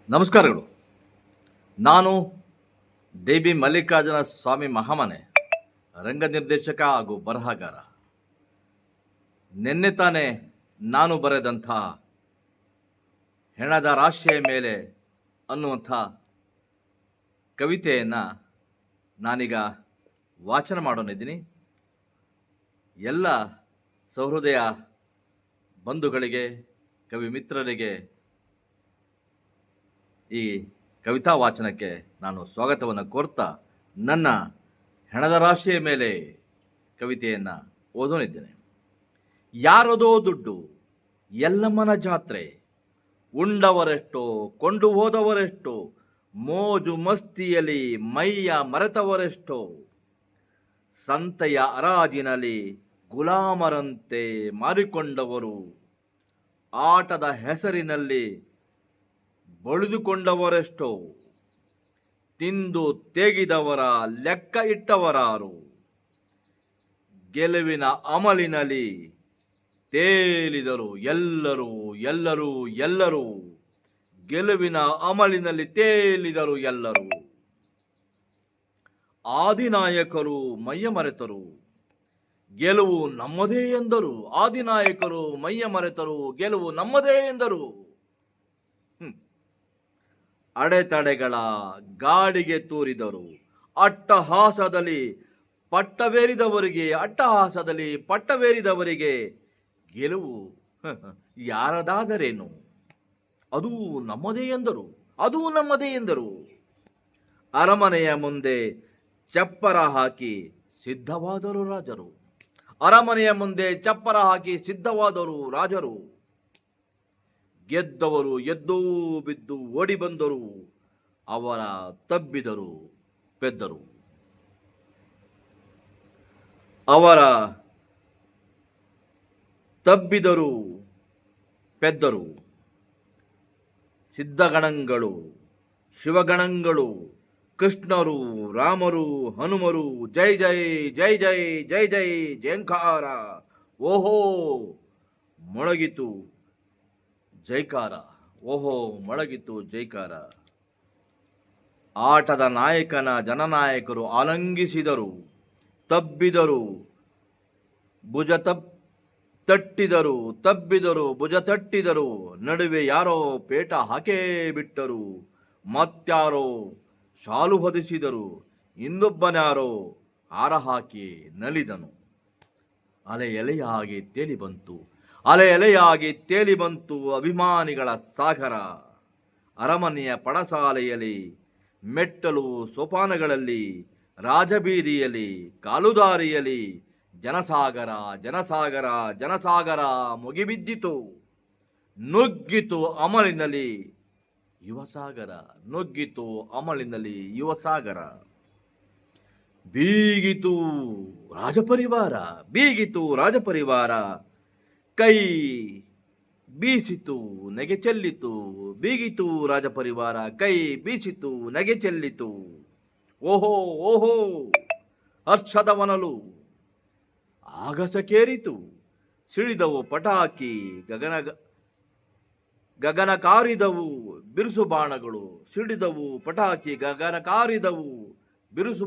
ನಮಸ್ಕಾರಗಳು. ನಾನು ಡಿ ಮಲ್ಲಿಕಾರ್ಜುನ ಸ್ವಾಮಿ ಮಹಾಮನೆ, ರಂಗ ನಿರ್ದೇಶಕ ಹಾಗೂ ಬರಹಗಾರ. ನಿನ್ನೆ ತಾನೇ ನಾನು ಬರೆದಂಥ ಹೆಣದ ರಾಶಿಯ ಮೇಲೆ ಅನ್ನುವಂಥ ಕವಿತೆಯನ್ನು ನಾನೀಗ ವಾಚನ ಮಾಡೋನಿದ್ದೀನಿ. ಎಲ್ಲ ಸಹೃದಯ ಬಂಧುಗಳಿಗೆ, ಕವಿ ಮಿತ್ರರಿಗೆ ಈ ಕವಿತಾ ವಾಚನಕ್ಕೆ ನಾನು ಸ್ವಾಗತವನ್ನು ಕೋರ್ತಾ ನನ್ನ ಹೆಣದ ರಾಶಿಯ ಮೇಲೆ ಕವಿತೆಯನ್ನು ಓದೋನಿದ್ದೇನೆ. ಯಾರದೋ ದುಡ್ಡು, ಎಲ್ಲಮ್ಮನ ಜಾತ್ರೆ, ಉಂಡವರೆಷ್ಟೋ ಕೊಂಡು ಹೋದವರೆಷ್ಟೋ, ಮೋಜು ಮಸ್ತಿಯಲ್ಲಿ ಮೈಯ ಮರೆತವರೆಷ್ಟೋ, ಸಂತೆಯ ಹರಾಜಿನಲ್ಲಿ ಗುಲಾಮರಂತೆ ಮಾರಿಕೊಂಡವರು, ಆಟದ ಹೆಸರಿನಲ್ಲಿ ಬಳಿದುಕೊಂಡವರೆಷ್ಟೋ, ತಿಂದು ತೇಗಿದವರ ಲೆಕ್ಕ ಇಟ್ಟವರಾರು, ಗೆಲುವಿನ ಅಮಲಿನಲ್ಲಿ ತೇಲಿದರು ಎಲ್ಲರೂ ಎಲ್ಲರೂ ಎಲ್ಲರೂ, ಗೆಲುವಿನ ಅಮಲಿನಲ್ಲಿ ತೇಲಿದರು ಎಲ್ಲರೂ. ಆದಿನಾಯಕರು ಮೈಯ ಮರೆತರು, ಗೆಲುವು ನಮ್ಮದೇ ಎಂದರು. ಆದಿನಾಯಕರು ಮೈಯ ಮರೆತರು, ಗೆಲುವು ನಮ್ಮದೇ ಎಂದರು. ಅಡೆತಡೆಗಳ ಗಾಡಿಗೆ ತೂರಿದರು, ಅಟ್ಟಹಾಸದಲ್ಲಿ ಪಟ್ಟವೇರಿದವರಿಗೆ ಗೆಲುವು ಯಾರದಾದರೇನು, ಅದು ನಮ್ಮದೇ ಎಂದರು. ಅರಮನೆಯ ಮುಂದೆ ಚಪ್ಪರ ಹಾಕಿ ಸಿದ್ಧವಾದರು ರಾಜರು. ಗೆದ್ದವರು ಎದ್ದೋ ಬಿದ್ದು ಓಡಿ ಬಂದರು, ಅವರ ತಬ್ಬಿದರು ಪೆದ್ದರು. ಸಿದ್ಧಗಣಗಳು, ಶಿವಗಣಗಳು, ಕೃಷ್ಣರು, ರಾಮರು, ಹನುಮರು, ಜೈ ಜೈ ಜೈ ಜೈ ಜೈ ಜೈ ಜಯಂಕಾರ. ಓಹೋ ಮೊಳಗಿತು ಜೈಕಾರ. ಆಟದ ನಾಯಕನ ಜನನಾಯಕರು ಆಲಂಗಿಸಿದರು, ತಬ್ಬಿದರು, ಭುಜ ತಟ್ಟಿದರು. ನಡುವೆ ಯಾರೋ ಪೇಟ ಹಾಕೇ ಬಿಟ್ಟರು, ಮತ್ಯಾರೋ ಶಾಲು ಹೊದಿಸಿದರು, ಇನ್ನೊಬ್ಬನ್ಯಾರೋ ಹಾರ ಹಾಕಿ ನಲಿದನು. ಅಲೆ ಎಲೆಯಾಗಿ ತೇಲಿ ಬಂತು ಅಭಿಮಾನಿಗಳ ಸಾಗರ. ಅರಮನೆಯ ಪಡಸಾಲೆಯಲ್ಲಿ, ಮೆಟ್ಟಲು ಸೋಪಾನಗಳಲ್ಲಿ, ರಾಜಬೀದಿಯಲ್ಲಿ, ಕಾಲುದಾರಿಯಲ್ಲಿ ಜನಸಾಗರ ಮುಗಿಬಿದ್ದಿತು. ನುಗ್ಗಿತು ಅಮಲಿನಲ್ಲಿ ಯುವಸಾಗರ. ಬೀಗಿತು ರಾಜಪರಿವಾರ, ಕೈ ಬೀಸಿತು ನೆಗೆ ಚೆಲ್ಲಿತು. ಓಹೋ ಹರ್ಷದವನಲು ಆಗಸಕೇರಿತು. ಸಿಡಿದವು ಪಟಾಕಿ, ಗಗನ ಕಾರಿದವು ಬಿರುಸು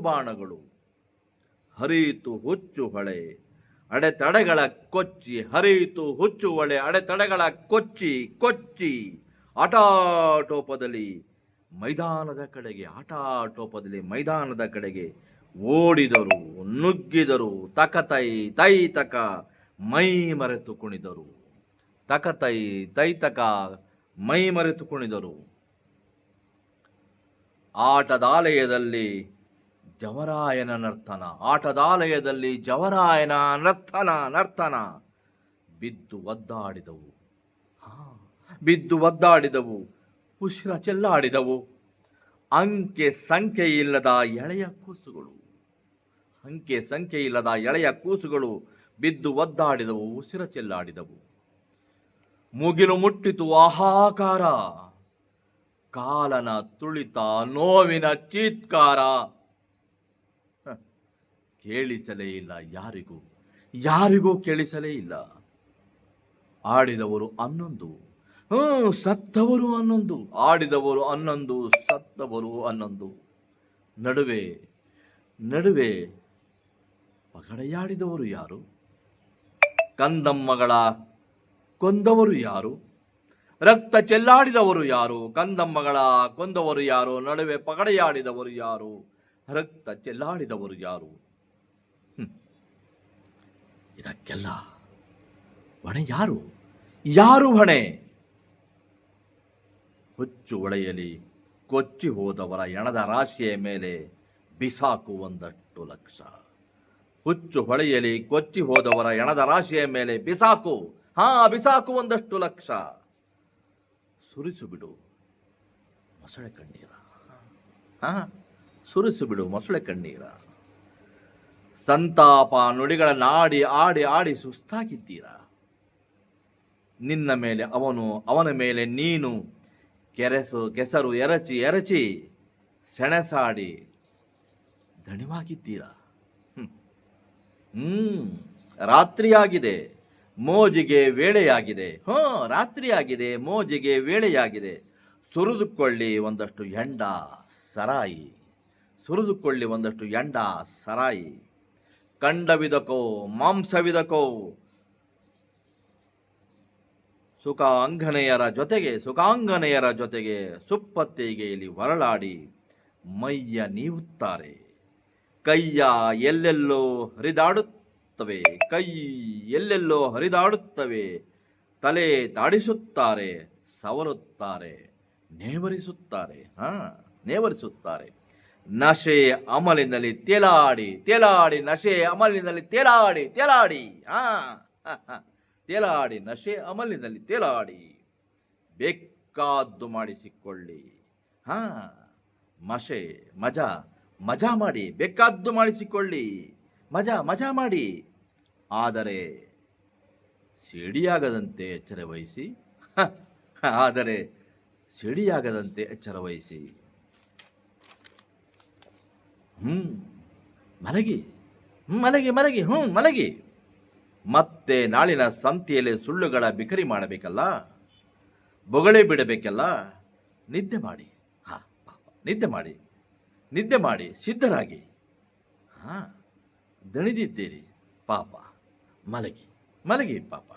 ಬಾಣಗಳು. ಹರಿಯಿತು ಹುಚ್ಚು ಹೊಳೆ ಅಡೆತಡೆಗಳ ಕೊಚ್ಚಿ ಆಟಾಟೋಪದಲ್ಲಿ ಮೈದಾನದ ಕಡೆಗೆ ಓಡಿದರು, ನುಗ್ಗಿದರು. ತಕತೈ ತೈತಕ ಮೈ ಮರೆತು ಕುಣಿದರು. ಆಟದಾಲಯದಲ್ಲಿ ಜವರಾಯನ ನರ್ತನ. ಬಿದ್ದು ಒದ್ದಾಡಿದವು, ಉಸಿರ ಚೆಲ್ಲಾಡಿದವು. ಅಂಕೆ ಸಂಖ್ಯೆ ಇಲ್ಲದ ಎಳೆಯ ಕೂಸುಗಳು ಬಿದ್ದು ಒದ್ದಾಡಿದವು, ಉಸಿರ ಚೆಲ್ಲಾಡಿದವು. ಮುಗಿಲು ಮುಟ್ಟಿತು ಆಹಾಕಾರ, ಕಾಲನ ತುಳಿತ ನೋವಿನ ಚೀತ್ಕಾರ. ಕೇಳಿಸಲೇ ಇಲ್ಲ ಯಾರಿಗೂ ಕೇಳಿಸಲೇ ಇಲ್ಲ. ಆಡಿದವರು 11, ಸತ್ತವರು 11, ಆಡಿದವರು 11, ಸತ್ತವರು 11. ನಡುವೆ ನಡುವೆ ಪಗಡೆಯಾಡಿದವರು ಯಾರು? ಕಂದಮ್ಮಗಳ ಕೊಂದವರು ಯಾರು? ರಕ್ತ ಚೆಲ್ಲಾಡಿದವರು ಯಾರು? ಕಂದಮ್ಮಗಳ ಕೊಂದವರು ಯಾರು? ನಡುವೆ ಪಗಡೆಯಾಡಿದವರು ಯಾರು? ರಕ್ತ ಚೆಲ್ಲಾಡಿದವರು ಯಾರು? ಇದಕ್ಕೆಲ್ಲ ಹೊಣೆ ಯಾರು? ಯಾರು ಹೊಣೆ? ಹುಚ್ಚು ಒಳೆಯಲಿ ಕೊಚ್ಚಿ ಹೋದವರ ಎಣದ ರಾಶಿಯ ಮೇಲೆ ಬಿಸಾಕು 1 ಲಕ್ಷ. ಹುಚ್ಚು ಹೊಳೆಯಲಿ ಕೊಚ್ಚಿ ಹೋದವರ ಎಣದ ರಾಶಿಯ ಮೇಲೆ ಬಿಸಾಕು, ಬಿಸಾಕು 1 ಲಕ್ಷ. ಸುರಿಸು ಬಿಡು ಮೊಸಳೆ ಕಣ್ಣೀರ, ಸುರಿಸು ಬಿಡು ಮೊಸಳೆ ಕಣ್ಣೀರ. ಸಂತಾಪ ನುಡಿಗಳನ್ನ ಆಡಿ ಆಡಿ ಆಡಿ ಸುಸ್ತಾಗಿದ್ದೀರಾ. ನಿನ್ನ ಮೇಲೆ ಅವನು, ಅವನ ಮೇಲೆ ನೀನು ಕೆಸರು ಎರಚಿ ಎರಚಿ ಸೆಣಸಾಡಿ ದಣಿವಾಗಿದ್ದೀರಾ. ರಾತ್ರಿಯಾಗಿದೆ, ಮೋಜಿಗೆ ವೇಳೆಯಾಗಿದೆ. ರಾತ್ರಿಯಾಗಿದೆ, ಮೋಜಿಗೆ ವೇಳೆಯಾಗಿದೆ. ಸುರಿದುಕೊಳ್ಳಿ ಒಂದಷ್ಟು ಎಂಡ ಸರಾಯಿ, ಸುರಿದುಕೊಳ್ಳಿ ಒಂದಷ್ಟು ಎಂಡ ಸರಾಯಿ. ಕಂಡವಿದಕೋ ಮಾಂಸವಿದಕೋ ಸುಖಾಂಗನೆಯರ ಜೊತೆಗೆ ಸುಪ್ಪತ್ತಿಗೆ ಇಲ್ಲಿ ಹೊರಳಾಡಿ ಮೈಯ ನೀವುತ್ತಾರೆ. ಕೈಯ ಎಲ್ಲೆಲ್ಲೋ ಹರಿದಾಡುತ್ತವೆ, ಕೈ ಎಲ್ಲೆಲ್ಲೋ ಹರಿದಾಡುತ್ತವೆ. ತಲೆ ತಾಡಿಸುತ್ತಾರೆ, ಸವರುತ್ತಾರೆ, ನೇವರಿಸುತ್ತಾರೆ, ನೇವರಿಸುತ್ತಾರೆ. ನಶೆ ಅಮಲಿನಲ್ಲಿ ತೇಲಾಡಿ ತೇಲಾಡಿ, ನಶೆ ಅಮಲಿನಲ್ಲಿ ತೇಲಾಡಿ ತೇಲಾಡಿ, ತೇಲಾಡಿ, ನಶೆ ಅಮಲಿನಲ್ಲಿ ತೇಲಾಡಿ ಬೇಕಾದ್ದು ಮಾಡಿಸಿಕೊಳ್ಳಿ. ಮಜಾ ಮಾಡಿ, ಬೇಕಾದ್ದು ಮಾಡಿಸಿಕೊಳ್ಳಿ, ಮಜಾ ಮಾಡಿ. ಆದರೆ ಸಿಡಿಯಾಗದಂತೆ ಎಚ್ಚರ ವಹಿಸಿ, ಆದರೆ ಸಿಡಿಯಾಗದಂತೆ ಎಚ್ಚರ ವಹಿಸಿ. ಮಲಗಿ ಮಲಗಿ ಮಲಗಿ ಮಲಗಿ. ಮತ್ತೆ ನಾಳಿನ ಸಂತೆಯಲ್ಲಿ ಸುಳ್ಳುಗಳ ಬಿಕರಿ ಮಾಡಬೇಕಲ್ಲ, ಬೊಗಳೆ ಬಿಡಬೇಕಲ್ಲ. ನಿದ್ದೆ ಮಾಡಿ, ನಿದ್ದೆ ಮಾಡಿ, ನಿದ್ದೆ ಮಾಡಿ ಸಿದ್ಧರಾಗಿ. ದಣಿದಿದ್ದೀರಿ ಪಾಪ, ಮಲಗಿ ಮಲಗಿ ಪಾಪ.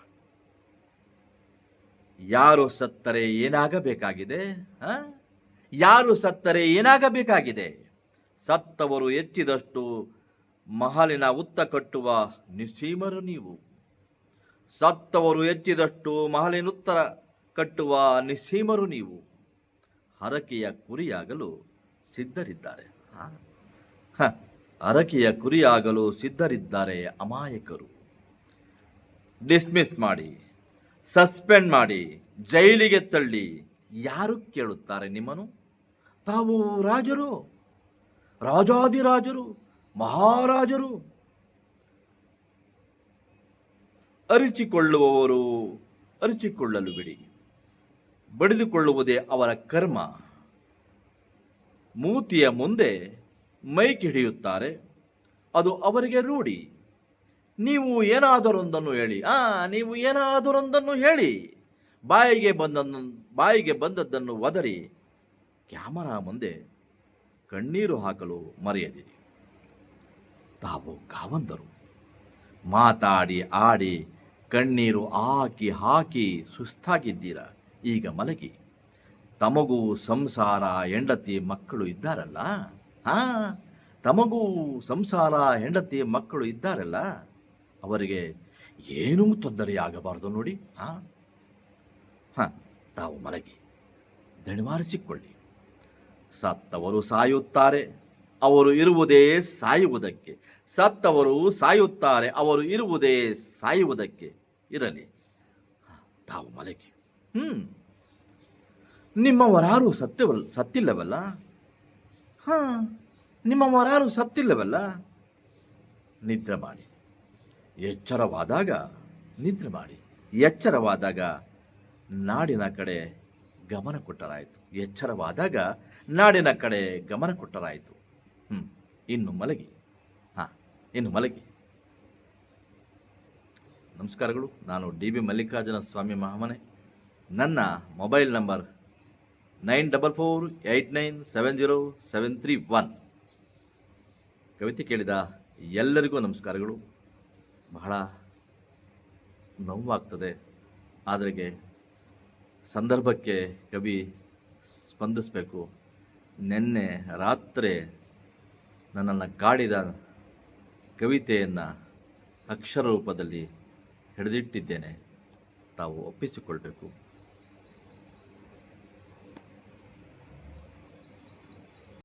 ಯಾರು ಸತ್ತರೆ ಏನಾಗಬೇಕಾಗಿದೆ? ಯಾರು ಸತ್ತರೆ ಏನಾಗಬೇಕಾಗಿದೆ? ಸತ್ತವರು ಎತ್ತಿದಷ್ಟು ಮಹಲಿನ ಉತ್ತ ಕಟ್ಟುವ ನಿಸ್ಸೀಮರು ನೀವು. ಸತ್ತವರು ಎತ್ತಿದಷ್ಟು ಮಹಲಿನುತ್ತರ ಕಟ್ಟುವ ನಿಸ್ಸೀಮರು ನೀವು. ಹರಕೆಯ ಕುರಿಯಾಗಲು ಸಿದ್ಧರಿದ್ದಾರೆ, ಹರಕೆಯ ಕುರಿಯಾಗಲು ಸಿದ್ಧರಿದ್ದಾರೆ ಅಮಾಯಕರು. ಡಿಸ್ಮಿಸ್ ಮಾಡಿ, ಸಸ್ಪೆಂಡ್ ಮಾಡಿ, ಜೈಲಿಗೆ ತಳ್ಳಿ ಯಾರು ಕೇಳುತ್ತಾರೆ ನಿಮ್ಮನು? ತಾವು ರಾಜರು, ರಾಜಾದಿರಾಜರು, ಮಹಾರಾಜರು. ಅರಿಚಿಕೊಳ್ಳುವವರು ಅರಿಚಿಕೊಳ್ಳಲು ಬಿಡಿ, ಬಡಿದುಕೊಳ್ಳುವುದೇ ಅವರ ಕರ್ಮ. ಮೂತಿಯ ಮುಂದೆ ಮೈಕ್ ಹಿಡಿಯುತ್ತಾರೆ, ಅದು ಅವರಿಗೆ ರೂಢಿ. ನೀವು ಏನಾದರೊಂದನ್ನು ಹೇಳಿ, ನೀವು ಏನಾದರೊಂದನ್ನು ಹೇಳಿ. ಬಾಯಿಗೆ ಬಂದದ್ದನ್ನು ಒದರಿ ಕ್ಯಾಮರಾ ಮುಂದೆ ಕಣ್ಣೀರು ಹಾಕಲು ಮರೆಯದಿರಿ. ತಾವು ಕಾವಂದರು, ಮಾತಾಡಿ ಆಡಿ ಕಣ್ಣೀರು ಹಾಕಿ ಹಾಕಿ ಸುಸ್ತಾಗಿದ್ದೀರ. ಈಗ ಮಲಗಿ. ತಮಗೂ ಸಂಸಾರ ಹೆಂಡತಿ ಮಕ್ಕಳು ಇದ್ದಾರಲ್ಲ, ತಮಗೂ ಸಂಸಾರ ಹೆಂಡತಿ ಮಕ್ಕಳು ಇದ್ದಾರಲ್ಲ, ಅವರಿಗೆ ಏನೂ ತೊಂದರೆಯಾಗಬಾರದು ನೋಡಿ. ತಾವು ಮಲಗಿ, ದಣಿವಾರಿಸಿಕೊಳ್ಳಿ. ಸತ್ತವರು ಸಾಯುತ್ತಾರೆ, ಅವರು ಇರುವುದೇ ಸಾಯುವುದಕ್ಕೆ. ಸತ್ತವರು ಸಾಯುತ್ತಾರೆ, ಅವರು ಇರುವುದೇ ಸಾಯುವುದಕ್ಕೆ. ಇರಲಿ, ತಾವು ಮಲಗಿ. ನಿಮ್ಮವರಾರು ಸತ್ತಿಲ್ಲವಲ್ಲ? ನಿಮ್ಮವರಾರು ಸತ್ತಿಲ್ಲವಲ್ಲ? ನಿದ್ರೆ ಮಾಡಿ. ಎಚ್ಚರವಾದಾಗ ನಿದ್ರೆ ಮಾಡಿ. ಎಚ್ಚರವಾದಾಗ ನಾಡಿನ ಕಡೆ ಗಮನ ಕೊಟ್ಟರಾಯಿತು. ಎಚ್ಚರವಾದಾಗ ನಾಡಿನ ಕಡೆ ಗಮನ ಕೊಟ್ಟರಾಯಿತು. ಇನ್ನು ಮಲಗಿ. ಇನ್ನು ಮಲಗಿ. ನಮಸ್ಕಾರಗಳು. ನಾನು DB ಮಲ್ಲಿಕಾರ್ಜುನ ಸ್ವಾಮಿ ಮಹಾಮನೆ, ನನ್ನ ಮೊಬೈಲ್ ನಂಬರ್ 9448970731. ಕವಿತೆ ಕೇಳಿದ ಎಲ್ಲರಿಗೂ ನಮಸ್ಕಾರಗಳು. ಬಹಳ ನೋವಾಗ್ತದೆ, ಆದರೆ ಸಂದರ್ಭಕ್ಕೆ ಕವಿ ಸ್ಪಂದಿಸಬೇಕು. ನಿನ್ನೆ ರಾತ್ರಿ ನನ್ನನ್ನು ಕಾಡಿದ ಕವಿತೆಯನ್ನು ಅಕ್ಷರ ರೂಪದಲ್ಲಿ ಹಿಡಿದಿಟ್ಟಿದ್ದೇನೆ, ತಾವು ಒಪ್ಪಿಸಿಕೊಳ್ಬೇಕು.